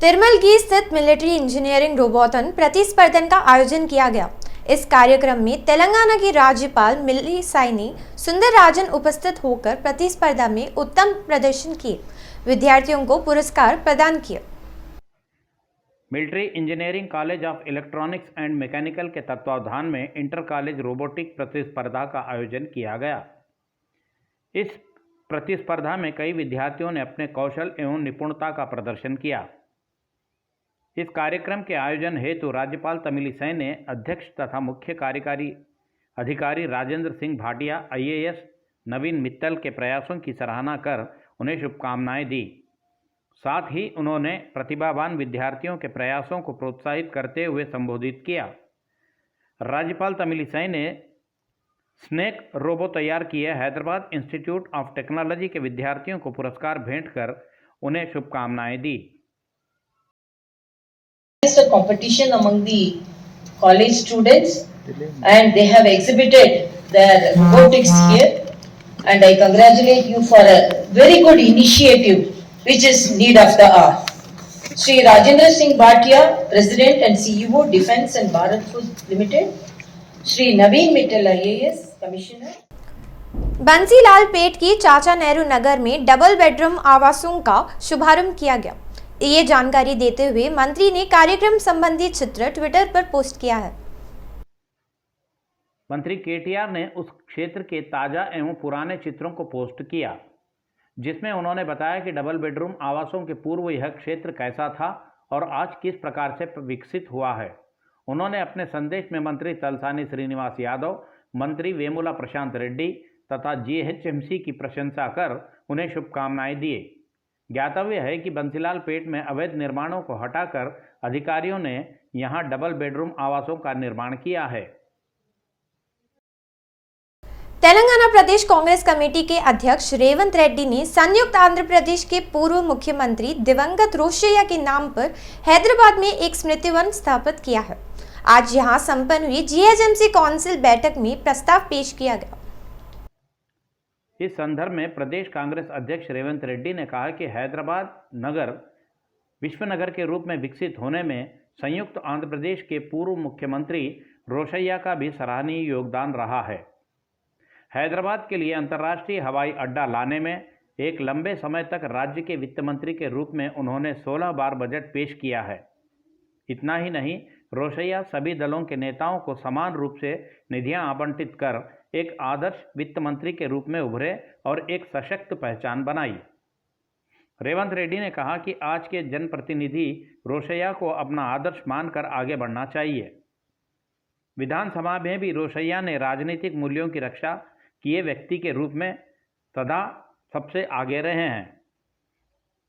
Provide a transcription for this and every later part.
तिरमलगी स्थित military engineering रोबोटन प्रतिस्पर्धन का आयोजन किया गया। इस कार्यक्रम में तेलंगाना की राज्यपाल मिलिसाइनी सुंदरराजन उपस्थित होकर प्रतिस्पर्धा में उत्तम प्रदर्शन किए विद्यार्थियों को पुरस्कार प्रदान किए। Military engineering college of electronics and mechanical के तत्वावधान में इंटर कॉलेज रोबोटिक प्रतिस्पर्धा का आयोजन किया गया। इस प्रतिस्पर्धा में कई विद्यार्थियों ने अपने कौशल एवं निपुणता का प्रदर्शन किया। इस कार्यक्रम के आयोजन हेतु राज्यपाल तमिलिसाई ने अध्यक्ष तथा मुख्य कार्यकारी अधिकारी राजेंद्र सिंह भाटिया IAS नवीन मित्तल के प्रयासों की सराहना कर उन्हें शुभकामनाएं दी। साथ ही उन्होंने प्रतिभावान विद्यार्थियों के प्रयासों को प्रोत्साहित करते हुए संबोधित किया। राज्यपाल तमिलिसाई ने स्नेक रोबो तैयार किए हैदराबाद इंस्टीट्यूट ऑफ टेक्नोलॉजी के विद्यार्थियों को पुरस्कार भेंट कर उन्हें शुभकामनाएं दी। A competition among the college students and they have exhibited their robotics here, and I congratulate you for a very good initiative which is need of the hour. Shri Rajendra Singh Bhatia, President and CEO Defence and Bharat Foods Limited, Shri Naveen Mittal IAS Commissioner। Bansilal पेट की चाचा नेहरू नगर में double bedroom आवासों का शुभारंभ किया गया। ये जानकारी देते हुए मंत्री ने कार्यक्रम संबंधी चित्र ट्विटर पर पोस्ट किया है। मंत्री KTR ने उस क्षेत्र के ताजा एवं पुराने चित्रों को पोस्ट किया, जिसमें उन्होंने बताया कि डबल बेडरूम आवासों के पूर्व यह क्षेत्र कैसा था और आज किस प्रकार से विकसित हुआ है। उन्होंने अपने संदेश में मंत्री तलसानी श्रीनिवास यादव, मंत्री वेमुला प्रशांत रेड्डी तथा GHMC की प्रशंसा कर उन्हें शुभकामनाएं दिए। ज्ञातव्य है कि बंसीलाल पेट में अवैध निर्माणों को हटाकर अधिकारियों ने यहां डबल बेडरूम आवासों का निर्माण किया है। तेलंगाना प्रदेश कांग्रेस कमेटी के अध्यक्ष रेवंत रेड्डी ने संयुक्त आंध्र प्रदेश के पूर्व मुख्यमंत्री दिवंगत रोशैया के नाम पर हैदराबाद में एक स्मृति वन स्थापित किया है। आज यहां संपन्न हुई GHMC काउंसिल बैठक में प्रस्ताव पेश किया गया। इस संदर्भ में प्रदेश कांग्रेस अध्यक्ष रेवंत रेड्डी ने कहा कि हैदराबाद नगर विश्व नगर के रूप में विकसित होने में संयुक्त आंध्र प्रदेश के पूर्व मुख्यमंत्री रोशैया का भी सराहनीय योगदान रहा है। हैदराबाद के लिए अंतर्राष्ट्रीय हवाई अड्डा लाने में एक लंबे समय तक राज्य के वित्त मंत्री के रूप में उन्होंने 16 बार बजट पेश किया है। इतना ही नहीं, रोशैया सभी दलों के नेताओं को समान रूप से निधियां आवंटित कर एक आदर्श वित्त मंत्री के रूप में उभरे और एक सशक्त पहचान बनाई। रेवंत रेड्डी ने कहा कि आज के जनप्रतिनिधि रोशैया को अपना आदर्श मानकर आगे बढ़ना चाहिए। विधानसभा में भी रोशैया ने राजनीतिक मूल्यों की रक्षा किए व्यक्ति के रूप में सदा सबसे आगे रहे हैं।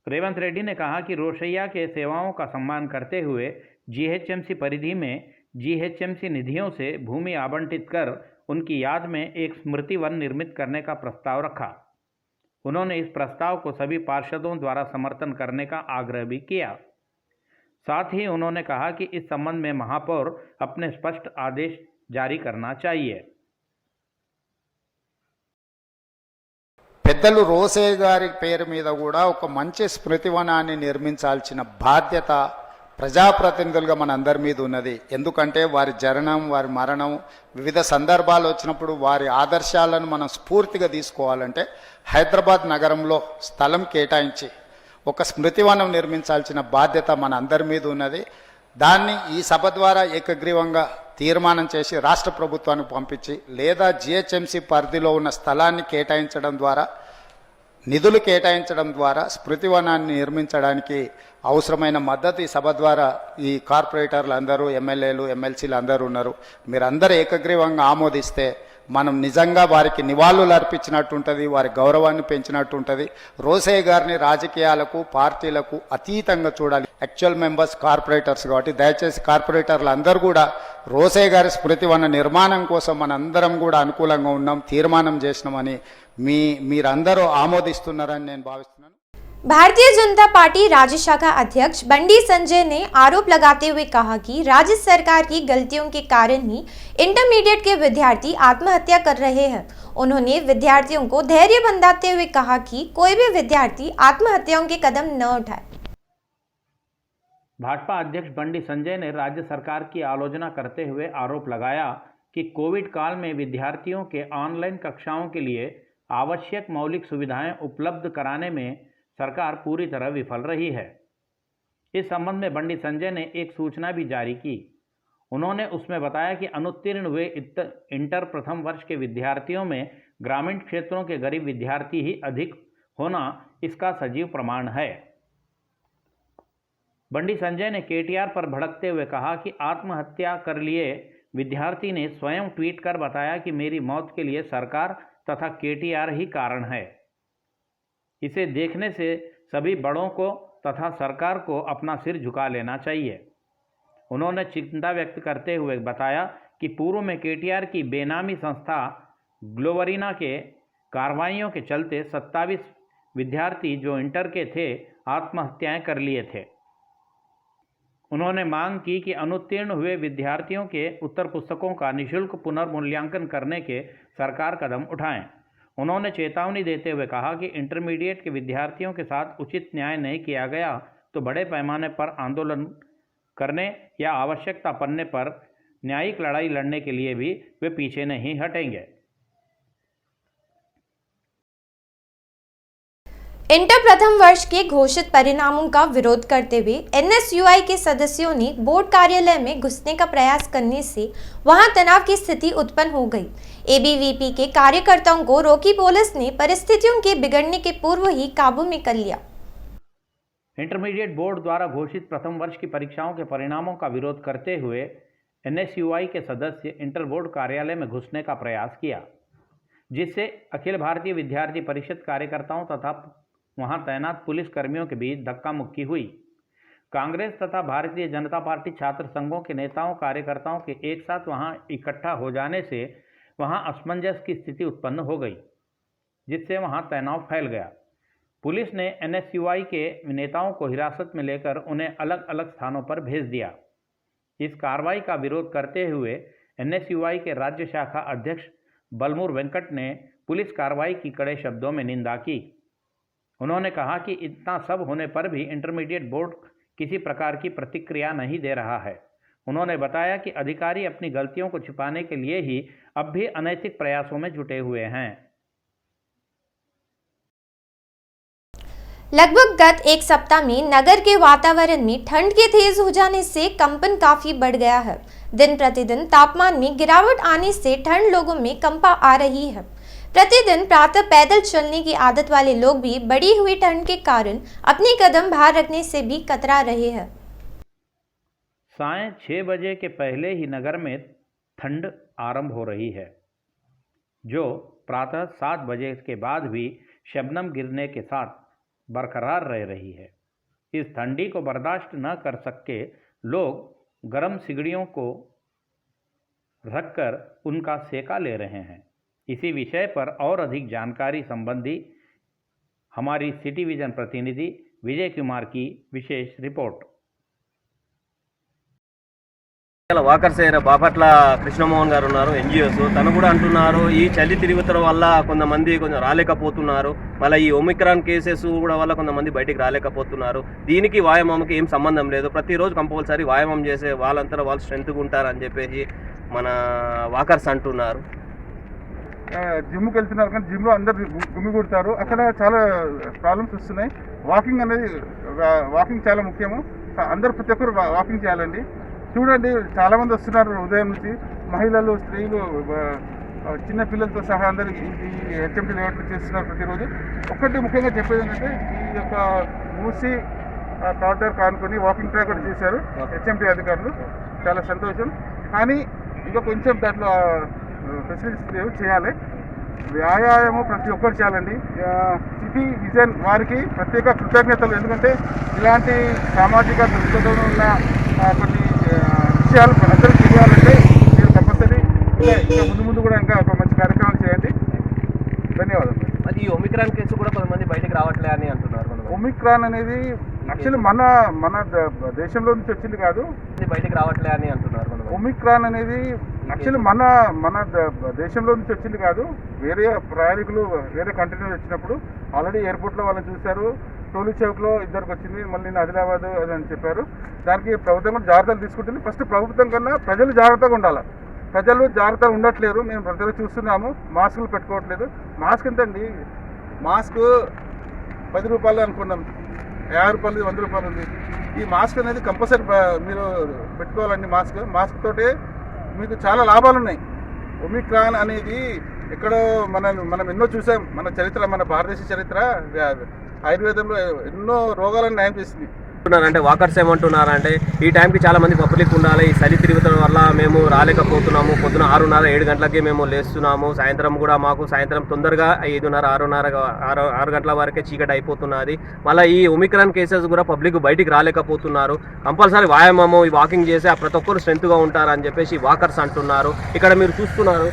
रेवंत रेड्डी ने कहा कि रोशैया के सेवाओं का सम्मान करते हुए GHMC परिधि में GHMC निधियों से भूमि आवंटित कर उनकी याद में एक स्मृति वन निर्मित करने का प्रस्ताव रखा। उन्होंने इस प्रस्ताव को सभी पार्षदों द्वारा समर्थन करने का आग्रह भी किया। साथ ही उन्होंने कहा कि इस संबंध में महापौर अपने स्पष्ट आदेश जारी करना चाहिए। పెద్దలు రోసయ్య గారి పేరు మీద కూడా ఒక మంచి స్మృతివనాన్ని నిర్మించాల్సిన బాధ్యత ప్రజాప్రతినిధులుగా మన అందరి మీద ఉన్నది. ఎందుకంటే వారి జననం, వారి మరణం, వివిధ సందర్భాలు వచ్చినప్పుడు వారి ఆదర్శాలను మనం స్ఫూర్తిగా తీసుకోవాలంటే హైదరాబాద్ నగరంలో స్థలం కేటాయించి ఒక స్మృతివనం నిర్మించాల్సిన బాధ్యత మన అందరి మీద ఉన్నది. దాన్ని ఈ సభ ద్వారా ఏకగ్రీవంగా తీర్మానం చేసి రాష్ట్ర ప్రభుత్వానికి పంపించి లేదా GHMC పరిధిలో ఉన్న స్థలాన్ని కేటాయించడం ద్వారా, నిధులు కేటాయించడం ద్వారా స్మృతివనాన్ని నిర్మించడానికి అవసరమైన మద్దతు ఈ సభ ద్వారా ఈ కార్పొరేటర్లు అందరూ, ఎమ్మెల్యేలు, ఎమ్మెల్సీలు అందరూ ఉన్నారు. మీరందరూ ఏకగ్రీవంగా ఆమోదిస్తే మనం నిజంగా వారికి నివాళులు అర్పించినట్టు ఉంటుంది, వారి గౌరవాన్ని పెంచినట్టు ఉంటుంది. రోసయ్య గారిని రాజకీయాలకు, పార్టీలకు అతీతంగా చూడాలి. యాక్చువల్ మెంబర్స్ కార్పొరేటర్స్ కాబట్టి దయచేసి కార్పొరేటర్లు అందరూ కూడా రోసయ్య గారి స్మృతివన నిర్మాణం కోసం మనందరం కూడా అనుకూలంగా ఉన్నాం, తీర్మానం చేసినామని మీరందరూ ఆమోదిస్తున్నారని నేను భావిస్తున్నాను। भारतीय जनता पार्टी राज्य शाखा अध्यक्ष बंडी संजय ने आरोप लगाते हुए कहा कि राज्य सरकार की गलतियों के कारण ही इंटरमीडिएट के विद्यार्थी आत्महत्या कर रहे हैं। उन्होंने विद्यार्थियों को धैर्य बंधाते हुए कहा कि कोई भी विद्यार्थी आत्महत्याओं के कदम न उठाए। भाजपा अध्यक्ष बंडी संजय ने राज्य सरकार की आलोचना करते हुए आरोप लगाया कि कोविड काल में विद्यार्थियों के ऑनलाइन कक्षाओं के लिए आवश्यक मौलिक सुविधाएं उपलब्ध कराने में सरकार पूरी तरह विफल रही है। इस संबंध में बंडी संजय ने एक सूचना भी जारी की। उन्होंने उसमें बताया कि अनुत्तीर्ण हुए इंटर प्रथम वर्ष के विद्यार्थियों में ग्रामीण क्षेत्रों के गरीब विद्यार्थी ही अधिक होना इसका सजीव प्रमाण है। बंडी संजय ने केटीआर पर भड़कते हुए कहा कि आत्महत्या कर लिए विद्यार्थी ने स्वयं ट्वीट कर बताया कि मेरी मौत के लिए सरकार तथा केटीआर ही कारण है। इसे देखने से सभी बड़ों को तथा सरकार को अपना सिर झुका लेना चाहिए। उन्होंने चिंता व्यक्त करते हुए बताया कि पूर्व में केटीआर की बेनामी संस्था ग्लोबरीना के कार्रवाइयों के चलते 27 विद्यार्थी जो इंटर के थे आत्महत्याएं कर लिए थे। उन्होंने मांग की कि अनुत्तीर्ण हुए विद्यार्थियों के उत्तर पुस्तकों का निःशुल्क पुनर्मूल्यांकन करने के सरकार कदम उठाएं। उन्होंने चेतावनी देते हुए कहा कि इंटरमीडिएट के विद्यार्थियों के साथ उचित न्याय नहीं किया गया तो बड़े पैमाने पर आंदोलन करने या आवश्यकता पड़ने पर न्यायिक लड़ाई लड़ने के लिए भी वे पीछे नहीं हटेंगे। इंटर प्रथम वर्ष के घोषित परिणामों का विरोध करते हुए एनएसयूआई के सदस्यों ने बोर्ड कार्यालय में घुसने का प्रयास करने से वहां तनाव की स्थिति उत्पन्न हो गई। एबीवीपी के कार्यकर्ताओं को रोकी पुलिस ने परिस्थितियों के बिगड़ने के पूर्व ही काबू में कर लिया। इंटरमीडिएट बोर्ड द्वारा घोषित प्रथम वर्ष की परीक्षाओं के परिणामों का विरोध करते हुए एनएसयूआई के सदस्य इंटर बोर्ड कार्यालय में घुसने का प्रयास किया, जिससे अखिल भारतीय विद्यार्थी परिषद कार्यकर्ताओं तथा वहां तैनात पुलिस कर्मियों के बीच धक्का मुक्की हुई। कांग्रेस तथा भारतीय जनता पार्टी छात्र संघों के नेताओं कार्यकर्ताओं के एक साथ वहां इकट्ठा हो जाने से वहां असमंजस की स्थिति उत्पन्न हो गई, जिससे वहां तनाव फैल गया। पुलिस ने एनएसयूआई के नेताओं को हिरासत में लेकर उन्हें अलग अलग स्थानों पर भेज दिया। इस कार्रवाई का विरोध करते हुए एनएसयूआई के राज्य शाखा अध्यक्ष बलमूर वेंकट ने पुलिस कार्रवाई की कड़े शब्दों में निंदा की। उन्होंने कहा कि इतना सब होने पर भी इंटरमीडिएट बोर्ड किसी प्रकार की प्रतिक्रिया नहीं दे रहा है। उन्होंने बताया कि अधिकारी अपनी गलतियों को छिपाने के लिए ही अब भी अनैतिक प्रयासों में जुटे हुए हैं। लगभग गत एक सप्ताह में नगर के वातावरण में ठंड के तेज हो जाने से कंपन काफी बढ़ गया है। दिन प्रतिदिन तापमान में गिरावट आने से ठंड लोगों में कंपा आ रही है। प्रतिदिन प्रातः पैदल चलने की आदत वाले लोग भी बढ़ी हुई ठंड के कारण अपने कदम बाहर रखने से भी कतरा रहे हैं। सायं 6 बजे के पहले ही नगर में ठंड आरंभ हो रही है, जो प्रातः 7 बजे के बाद भी शबनम गिरने के साथ बरकरार रह रही है। इस ठंडी को बर्दाश्त न कर सके लोग गर्म सिगड़ियों को रखकर उनका सेका ले रहे हैं। इसी विषय पर और अधिक जानकारी संबंधी हमारी सिटी विजन प्रतिनिधि विजय कुमार की विशेष रिपोर्ट। వాకర్స్ ఏరియా బాపట్ల కృష్ణమోహన్ గారు ఉన్నారు, ఎన్జిఓస్. తను కూడా అంటున్నారు ఈ చలి తిరుగుతున్న వల్ల కొంతమంది కొంచెం రాలేకపోతున్నారు. మళ్ళీ ఈ ఒమిక్రాన్ కేసెస్ కూడా వల్ల కొంతమంది బయటికి రాలేకపోతున్నారు. దీనికి వ్యాయామంకి ఏం సంబంధం లేదు. ప్రతిరోజు కంపల్సరీ వ్యాయామం చేసే వాళ్ళంతా వాళ్ళు స్ట్రెంత్గా ఉంటారని చెప్పేసి మన వాకర్స్ అంటున్నారు. జిమ్కి వెళ్తున్నారు కానీ జిమ్లో అందరు గుమ్మి కొడతారు. అక్కడ చాలా ప్రాబ్లమ్స్ వస్తున్నాయి. వాకింగ్ చాలా ముఖ్యము. అందరు ప్రతి ఒక్కరు వాకింగ్ చేయాలండి. చూడండి, చాలామంది వస్తున్నారు ఉదయం నుంచి, మహిళలు, స్త్రీలు, చిన్న పిల్లలతో సహా అందరు ఈ హెచ్ఎంటీ లేఅవుట్లు చేస్తున్నారు ప్రతిరోజు. ఒక్కటి ముఖ్యంగా చెప్పేది ఏంటంటే ఈ యొక్క మూసి కారిడార్ కానుకొని వాకింగ్ ట్రాక్ కూడా చేశారు హెచ్ఎంటీ అధికారులు, చాలా సంతోషం. కానీ ఇంకా కొంచెం దాంట్లో ఫెసిలిటీస్ చేయాలి. వ్యాయామం ప్రతి ఒక్కరు చేయాలండి. సిటీ విజన్ వారికి ప్రత్యేక కృతజ్ఞతలు. ఎందుకంటే ఇలాంటి సామాజిక దృక్పథంలో ఉన్న కొన్ని విషయాలు అందరూ తెలియాలంటే మీరు కంపల్సరీ ఇంకా ముందు కూడా ఇంకా ఒక మంచి కార్యక్రమాలు చేయండి. ధన్యవాదాలు. అది ఈ ఒమిక్రాన్ కేసు కూడా కొంతమంది బయటకు రావట్లే అని అంటున్నారు. ఒమిక్రాన్ అనేది యాక్చువల్లీ మన దేశంలో నుంచి వచ్చింది కాదు, బయటకు రావట్లే అని అంటున్నారు. ఒమిక్రాన్ అనేది యాక్చువల్లీ మన దేశంలో నుంచి వచ్చింది కాదు. వేరే ప్రయాణికులు వేరే కంట్రీ నుంచి వచ్చినప్పుడు ఆల్రెడీ ఎయిర్పోర్ట్లో వాళ్ళని చూశారు. టోలీ చౌక్లో ఇద్దరికి వచ్చింది, మళ్ళీ నిన్న ఆదిలాబాద్ అది అని చెప్పారు. దానికి ప్రభుత్వం కూడా జాగ్రత్తలు తీసుకుంటుంది. ఫస్ట్ ప్రభుత్వం కన్నా ప్రజలు జాగ్రత్తగా ఉండాలి. ప్రజలు జాగ్రత్తగా ఉండట్లేరు, మేము ప్రజలు చూస్తున్నాము. మాస్కులు పెట్టుకోవట్లేదు. మాస్క్ ఎంతండి? మాస్క్ 10 రూపాయలు అనుకున్నాం, 50 రూపాయలు 100 రూపాయలు ఉంది. ఈ మాస్క్ అనేది కంపల్సరీ మీరు పెట్టుకోవాలండి. మాస్క్ తోటే మీకు చాలా లాభాలు ఉన్నాయి. ఒమిక్రాన్ అనేది ఎక్కడో మనం ఎన్నో చూసాం. మన చరిత్ర, మన భారతదేశ చరిత్ర ఆయుర్వేదంలో ఎన్నో రోగాలను నయం చేసింది. అంటే వాకర్స్ ఏమంటున్నారంటే ఈ టైంకి చాలా మంది పబ్లిక్ ఉండాలి, ఈ చలి తిరుగుతున్న వల్ల మేము రాలేకపోతున్నాము. పొద్దున 6:30-7 గంటలకి మేము లేస్తున్నాము. సాయంత్రం కూడా మాకు సాయంత్రం తొందరగా 5:30-6 గంటల వరకే చీకటి అయిపోతున్నది. మళ్ళీ ఈ ఒమిక్రాన్ కేసెస్ కూడా పబ్లిక్ బయటికి రాలేకపోతున్నారు. కంపల్సరీ వ్యాయామము, ఈ వాకింగ్ చేసి ప్రతి ఒక్కరు స్ట్రెంత్గా ఉంటారని చెప్పేసి వాకర్స్ అంటున్నారు. ఇక్కడ మీరు చూస్తున్నారు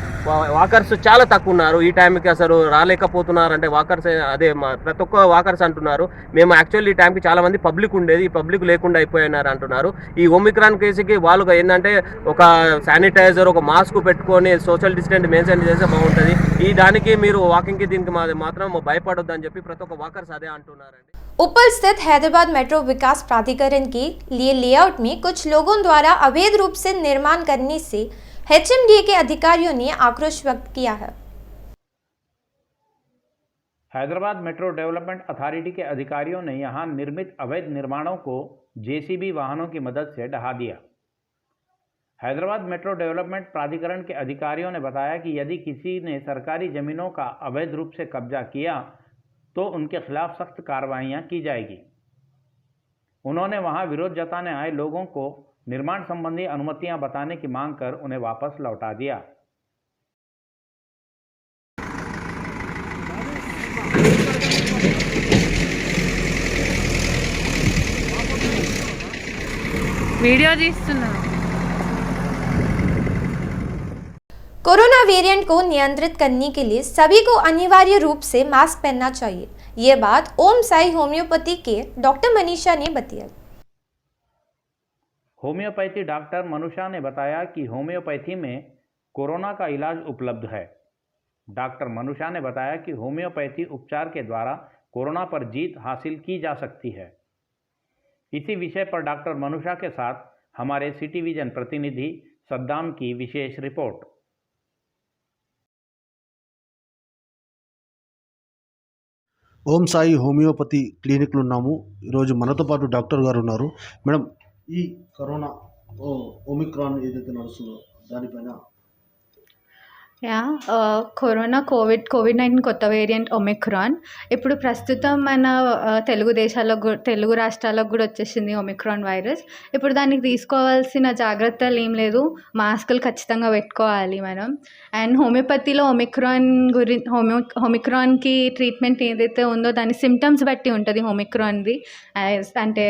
వాకర్స్ చాలా తక్కువ ఉన్నారు. ఈ టైంకి అసలు రాలేకపోతున్నారు. అంటే వాకర్స్ అదే ప్రతి ఒక్క వాకర్స్ అంటున్నారు మేము యాక్చువల్లీ ఈ టైంకి చాలా మంది పబ్లిక్ ఉండేది, ఈ పబ్లిక్ లేకుండా అయిపోయినారు అంటున్నారు. ఈ ఒమిక్రాన్ కేసుకి వాళ్ళు ఏంటంటే ఒక శానిటైజర్, ఒక మాస్క్ పెట్టుకొని సోషల్ డిస్టెన్స్ మెయింటైన్ చేస్తే బాగుంటుంది. ఈ దానికి మీరు వాకింగ్కి దీనికి మాత్రం భయపడొద్దు అని చెప్పి ప్రతి ఒక్క వాకర్స్ అదే అంటున్నారండి. ऊपर स्थित हैदराबाद मेट्रो विकास प्राधिकरण के लिए लेआउट में कुछ लोगों द्वारा अवैध रूप से निर्माण करने से HMDA के अधिकारियों ने आक्रोश व्यक्त किया है। हैदराबाद मेट्रो डेवलपमेंट अथॉरिटी के अधिकारियों ने यहां निर्मित अवैध निर्माणों को JCB वाहनों की मदद से ढहा दिया। हैदराबाद मेट्रो डेवलपमेंट प्राधिकरण के अधिकारियों ने बताया कि यदि किसी ने सरकारी जमीनों का अवैध रूप से कब्जा किया तो उनके खिलाफ सख्त कार्रवाइयां की जाएगी। उन्होंने वहां विरोध जताने आए लोगों को निर्माण संबंधी अनुमतियां बताने की मांग कर उन्हें वापस लौटा दिया। वीडियो తీస్తున్నా। कोरोना वेरिएंट को नियंत्रित करने के लिए सभी को अनिवार्य रूप से मास्क पहनना चाहिए। ये बात ओम साई होम्योपैथी के डॉक्टर मनीषा ने बताया। होम्योपैथी डॉक्टर मनुषा ने बताया कि होम्योपैथी में कोरोना का इलाज उपलब्ध है। डॉक्टर मनुषा ने बताया कि होम्योपैथी उपचार के द्वारा कोरोना पर जीत हासिल की जा सकती है। इसी विषय पर डॉक्टर मनुषा के साथ हमारे सिटी विजन प्रतिनिधि सद्दाम की विशेष रिपोर्ट। ఓం సాయి హోమియోపతి క్లినిక్లో ఉన్నాము. ఈరోజు మనతో పాటు డాక్టర్ గారు ఉన్నారు. మేడం, ఈ కరోనా ఒమిక్రాన్ ఏదైతే నడుస్తుందో దానిపైన కరోనా కోవిడ్-19 కొత్త వేరియంట్ ఒమిక్రాన్ ఇప్పుడు ప్రస్తుతం మన తెలుగు రాష్ట్రాలకు కూడా వచ్చేసింది ఒమిక్రాన్ వైరస్. ఇప్పుడు దానికి తీసుకోవాల్సిన జాగ్రత్తలు ఏం లేదు, మాస్కులు ఖచ్చితంగా పెట్టుకోవాలి మనం. అండ్ హోమియోపతిలో ఒమిక్రాన్కి ట్రీట్మెంట్ ఏదైతే ఉందో దాని సిమ్టమ్స్ బట్టి ఉంటుంది ఒమిక్రాన్ది. అంటే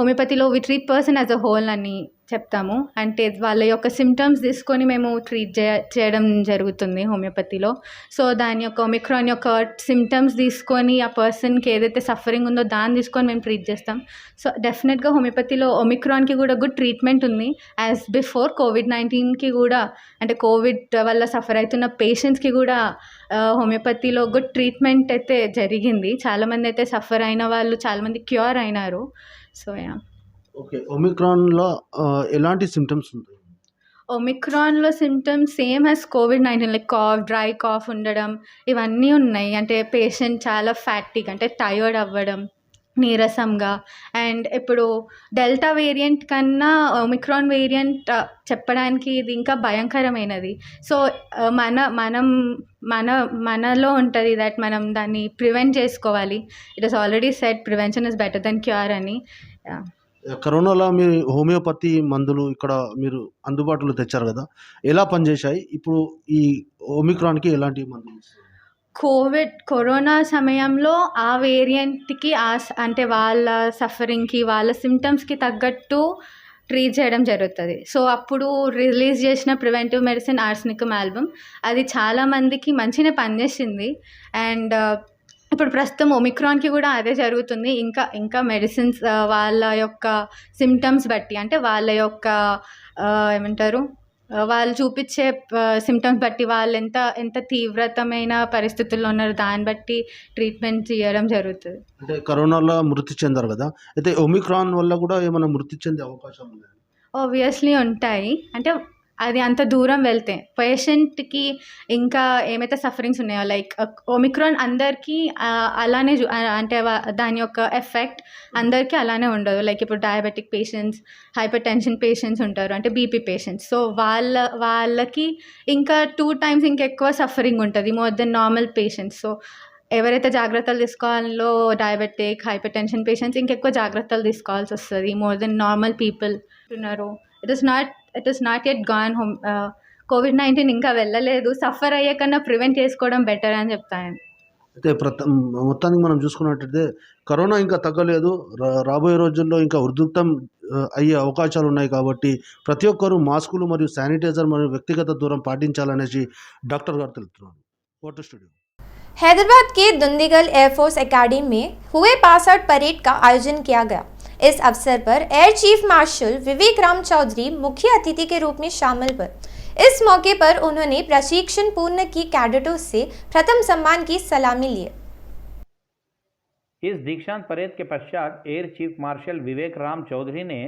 హోమియోపతిలో we treat person as a whole అని చెప్తాము. అంటే వాళ్ళ యొక్క సిమ్టమ్స్ తీసుకొని మేము ట్రీట్ చేయడం జరుగుతుంది హోమియోపతిలో. సో దాని యొక్క ఒమిక్రాన్ యొక్క సిమ్టమ్స్ తీసుకొని ఆ పర్సన్కి ఏదైతే సఫరింగ్ ఉందో దాన్ని తీసుకొని మేము ట్రీట్ చేస్తాం. సో డెఫినెట్గా హోమియోపతిలో ఒమిక్రాన్కి కూడా గుడ్ ట్రీట్మెంట్ ఉంది. యాజ్ బిఫోర్ కోవిడ్-19కి కూడా, అంటే కోవిడ్ వల్ల సఫర్ అవుతున్న పేషెంట్స్కి కూడా హోమియోపతిలో గుడ్ ట్రీట్మెంట్ అయితే జరిగింది. చాలామంది అయితే సఫర్ అయిన వాళ్ళు చాలామంది క్యూర్ అయినారు. సో ఓకే, ఒమిక్రాన్లో ఎలాంటి సిమ్టమ్స్ ఉంటాయి? ఒమిక్రాన్లో సిమ్టమ్స్ సేమ్ యాజ్ కోవిడ్-19, లైక్ కాఫ్, డ్రై కాఫ్ ఉండడం, ఇవన్నీ ఉన్నాయి. అంటే పేషెంట్ చాలా ఫ్యాటిక్, అంటే టయర్డ్ అవ్వడం, నీరసంగా. అండ్ ఇప్పుడు డెల్టా వేరియంట్ కన్నా ఒమిక్రాన్ వేరియంట్ చెప్పడానికి ఇది ఇంకా భయంకరమైనది. సో మనలో ఉంటుంది దట్ మనం దాన్ని ప్రివెంట్ చేసుకోవాలి. It is already said prevention is better than cure అని. కరోనాలో మీరు హోమియోపతి మందులు ఇక్కడ మీరు అందుబాటులో తెచ్చారు కదా, ఎలా పనిచేశాయి? ఇప్పుడు ఈ ఒమిక్రాన్కి ఎలాంటి మందులు? కరోనా సమయంలో ఆ వేరియంట్కి అంటే వాళ్ళ సఫరింగ్కి, వాళ్ళ సిమ్టమ్స్కి తగ్గట్టు ట్రీట్ చేయడం జరుగుతుంది. సో అప్పుడు రిలీజ్ చేసిన ప్రివెంటివ్ మెడిసిన్ ఆర్సెనికమ్ ఆల్బమ్ అది చాలామందికి మంచిగా పనిచేసింది. అండ్ ఇప్పుడు ప్రస్తుతం ఒమిక్రాన్కి కూడా అదే జరుగుతుంది. ఇంకా మెడిసిన్స్ వాళ్ళ యొక్క సిమ్టమ్స్ బట్టి, అంటే వాళ్ళ యొక్క ఏమంటారు వాళ్ళు చూపించే సిమ్టమ్స్ బట్టి వాళ్ళు ఎంత ఎంత తీవ్రతమైన పరిస్థితుల్లో ఉన్నారో దాన్ని బట్టి ట్రీట్మెంట్ చేయడం జరుగుతుంది. అంటే కరోనాలో మృతి చెందారు కదా, అయితే ఒమిక్రాన్ వల్ల కూడా ఏమైనా మృతి చెందే అవకాశం ఉంది? ఆబ్వియస్లీ ఉంటాయి. అంటే అది అంత దూరం వెళ్తే పేషెంట్కి ఇంకా ఏమైతే సఫరింగ్స్ ఉన్నాయో లైక్ ఒమిక్రాన్ అందరికీ అలానే అంటే దాని యొక్క ఎఫెక్ట్ అందరికీ అలానే ఉండదు. లైక్ ఇప్పుడు diabetic patients, hyper tension patients ఉంటారు, అంటే బీపీ పేషెంట్స్. సో వాళ్ళకి ఇంకా 2 times ఇంకెక్కువ సఫరింగ్ ఉంటుంది more than normal patients. So ఎవరైతే జాగ్రత్తలు తీసుకోవాలో డయాబెటిక్, హైపర్ టెన్షన్ పేషెంట్స్ ఇంకెక్కువ జాగ్రత్తలు తీసుకోవాల్సి వస్తుంది మోర్ దెన్ నార్మల్ పీపుల్ ఉన్నారు. It is not yet gone home. COVID-19 ఇంకా వెళ్ళలేదు. సఫర్ అయ్యే కన్నా ప్రివెంట్ చేసుకోవడం బెటర్ అని చెప్తాను. అయితే మొత్తానికి మనం చూసుకున్నట్టయితే కరోనా ఇంకా తగ్గలేదు, రాబోయే రోజుల్లో ఇంకా ఉధృతం అయ్యే అవకాశాలు ఉన్నాయి. కాబట్టి ప్రతి ఒక్కరూ మాస్కులు మరియు శానిటైజర్ మరియు వ్యక్తిగత దూరం పాటించాలనేసి డాక్టర్ గారు తెలుపుతున్నారు. Photo studio. हैदराबाद के दुंदीगल एयरफोर्स एकेडमी में हुए पास आउट परेड का आयोजन किया गया। इस अवसर पर एयर चीफ मार्शल विवेक राम चौधरी मुख्य अतिथि के रूप में शामिल हुए। इस मौके पर उन्होंने प्रशिक्षण पूर्ण की कैडेटों से प्रथम सम्मान की सलामी ली। इस दीक्षांत परेड के पश्चात एयर चीफ मार्शल विवेक राम चौधरी ने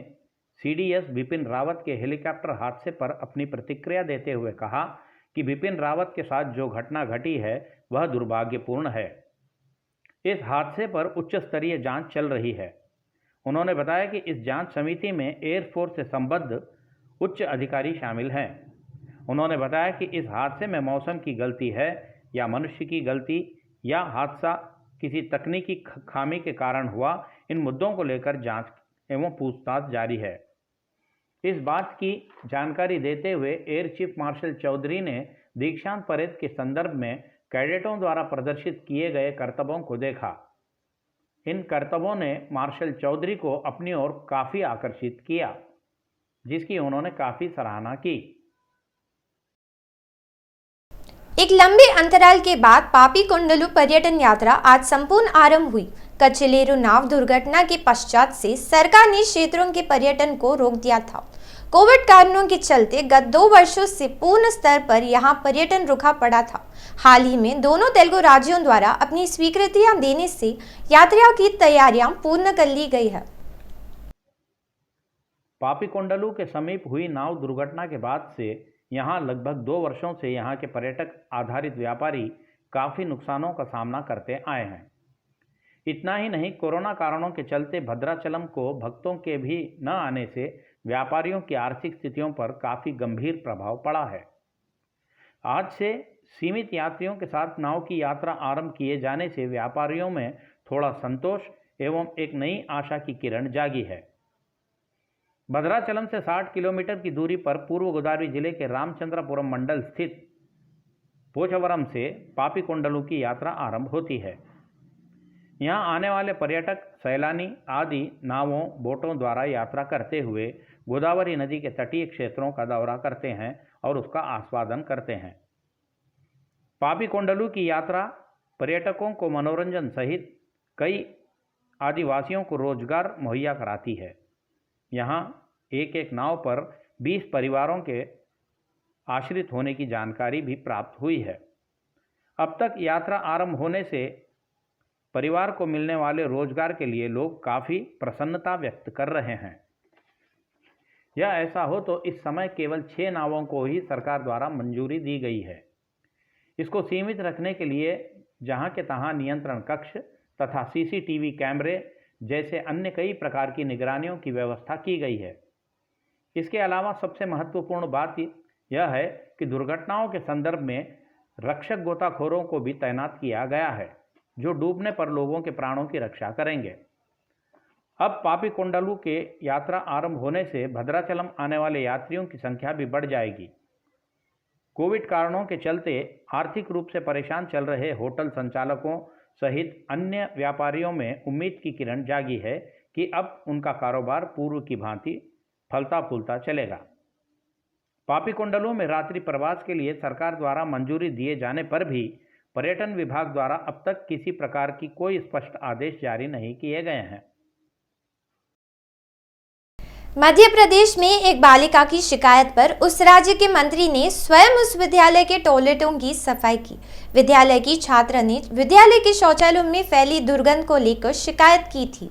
सीडीएस बिपिन रावत के हेलीकॉप्टर हादसे पर अपनी प्रतिक्रिया देते हुए कहा कि बिपिन रावत के साथ जो घटना घटी है वह दुर्भाग्यपूर्ण है। इस हादसे पर उच्च स्तरीय जांच चल रही है। उन्होंने बताया कि इस जांच समिति में एयरफोर्स से संबद्ध उच्च अधिकारी शामिल हैं। उन्होंने बताया कि इस हादसे में मौसम की गलती है या मनुष्य की गलती या हादसा किसी तकनीकी खामी के कारण हुआ, इन मुद्दों को लेकर जांच एवं पूछताछ जारी है। इस बात की जानकारी देते हुए एयर चीफ मार्शल चौधरी ने दीक्षांत परेड के संदर्भ में कैडेटों द्वारा प्रदर्शित किए गए कर्तव्यों को देखा। इन कर्तव्यों ने मार्शल चौधरी को अपनी ओर काफ़ी आकर्षित किया, जिसकी उन्होंने काफ़ी सराहना की। एक लंबे अंतराल के बाद पापीकोंडलू पर्यटन यात्रा आज संपूर्ण आरंभ हुई। कचलेरू नाव दुर्घटना के पश्चात से सरकार ने क्षेत्रों के पर्यटन को रोक दिया था। कोविड कारणों के चलते गत 2 वर्षों से पूर्ण स्तर पर यहां पर्यटन रुका पड़ा था। हाल ही में दोनों तेलुगु राज्यों द्वारा अपनी स्वीकृतियां देने से यात्रा की तैयारियां पूर्ण कर ली गई है। पापीकोंडलू के समीप हुई नाव दुर्घटना के बाद से यहां लगभग 2 वर्षों से यहां के पर्यटक आधारित व्यापारी काफ़ी नुकसानों का सामना करते आए हैं। इतना ही नहीं, कोरोना कारणों के चलते भद्राचलम को भक्तों के भी न आने से व्यापारियों की आर्थिक स्थितियों पर काफ़ी गंभीर प्रभाव पड़ा है। आज से सीमित यात्रियों के साथ नाव की यात्रा आरंभ किए जाने से व्यापारियों में थोड़ा संतोष एवं एक नई आशा की किरण जागी है। भद्राचलम से 60 किलोमीटर की दूरी पर पूर्व गोदावरी जिले के रामचंद्रपुरम मंडल स्थित पोचवरम से पापीकोंडलू की यात्रा आरंभ होती है। यहाँ आने वाले पर्यटक, सैलानी आदि नावों, बोटों द्वारा यात्रा करते हुए गोदावरी नदी के तटीय क्षेत्रों का दौरा करते हैं और उसका आस्वादन करते हैं। पापीकोंडलू की यात्रा पर्यटकों को मनोरंजन सहित कई आदिवासियों को रोजगार मुहैया कराती है। यहाँ एक एक नाव पर 20 परिवारों के आश्रित होने की जानकारी भी प्राप्त हुई है। अब तक यात्रा आरंभ होने से परिवार को मिलने वाले रोजगार के लिए लोग काफ़ी प्रसन्नता व्यक्त कर रहे हैं। यह ऐसा हो तो इस समय केवल 6 नावों को ही सरकार द्वारा मंजूरी दी गई है। इसको सीमित रखने के लिए जहां के तहां नियंत्रण कक्ष तथा सीसीटीवी कैमरे जैसे अन्य कई प्रकार की निगरानियों की व्यवस्था की गई है। इसके अलावा सबसे महत्वपूर्ण बात यह है कि दुर्घटनाओं के संदर्भ में रक्षक गोताखोरों को भी तैनात किया गया है, जो डूबने पर लोगों के प्राणों की रक्षा करेंगे। अब पापीकोंडलू के यात्रा आरंभ होने से भद्राचलम आने वाले यात्रियों की संख्या भी बढ़ जाएगी। कोविड कारणों के चलते आर्थिक रूप से परेशान चल रहे होटल संचालकों सहित अन्य व्यापारियों में उम्मीद की किरण जागी है कि अब उनका कारोबार पूर्व की भांति फलता फूलता चलेगा। पापीकोंडलू में रात्रि प्रवास के लिए सरकार द्वारा मंजूरी दिए जाने पर भी पर्यटन विभाग द्वारा अब तक किसी प्रकार की कोई स्पष्ट आदेश जारी नहीं किए गए हैं। मध्य प्रदेश में एक बालिका की शिकायत पर उस राज्य के मंत्री ने स्वयं उस विद्यालय के टॉयलेटों की सफाई की। विद्यालय की छात्रा ने विद्यालय के शौचालयों में फैली दुर्गंध को लेकर शिकायत की थी।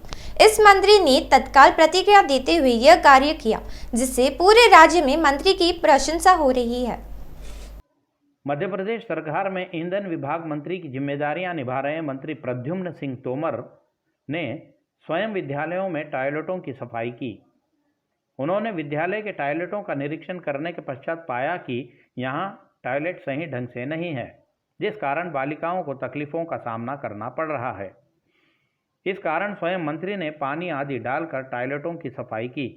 इस मंत्री ने तत्काल प्रतिक्रिया देते हुए यह कार्य किया, जिससे पूरे राज्य में मंत्री की प्रशंसा हो रही है। मध्य प्रदेश सरकार में ईंधन विभाग मंत्री की जिम्मेदारियां निभा रहे मंत्री प्रद्युम्न सिंह तोमर ने स्वयं विद्यालयों में टॉयलेटों की सफाई की। उन्होंने विद्यालय के टॉयलेटों का निरीक्षण करने के पश्चात पाया कि यहां टॉयलेट सही ढंग से नहीं है, जिस कारण बालिकाओं को तकलीफों का सामना करना पड़ रहा है। इस कारण स्वयं मंत्री ने पानी आदि डालकर टॉयलेटों की सफाई की।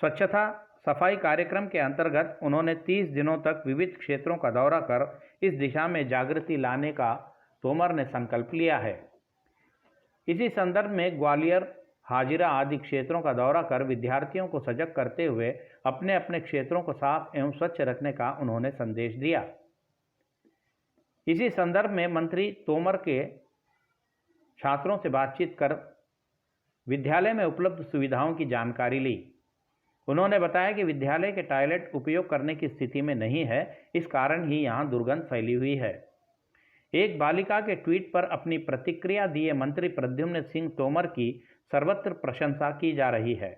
स्वच्छता सफाई कार्यक्रम के अंतर्गत उन्होंने 30 दिनों तक विविध क्षेत्रों का दौरा कर इस दिशा में जागृति लाने का तोमर ने संकल्प लिया है। इसी संदर्भ में ग्वालियर, हाजिरा आदि क्षेत्रों का दौरा कर विद्यार्थियों को सजग करते हुए अपने अपने क्षेत्रों को साफ एवं स्वच्छ रखने का उन्होंने संदेश दिया। इसी संदर्भ में मंत्री तोमर के छात्रों से बातचीत कर विद्यालय में उपलब्ध सुविधाओं की जानकारी ली। उन्होंने बताया कि विद्यालय के टॉयलेट उपयोग करने की स्थिति में नहीं है, इस कारण ही यहाँ दुर्गंध फैली हुई है। एक बालिका के ट्वीट पर अपनी प्रतिक्रिया दिए मंत्री प्रद्युम्न सिंह तोमर की सर्वत्र प्रशंसा की जा रही है।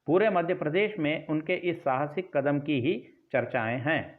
पूरे मध्य प्रदेश में उनके इस साहसिक कदम की ही चर्चाएं हैं।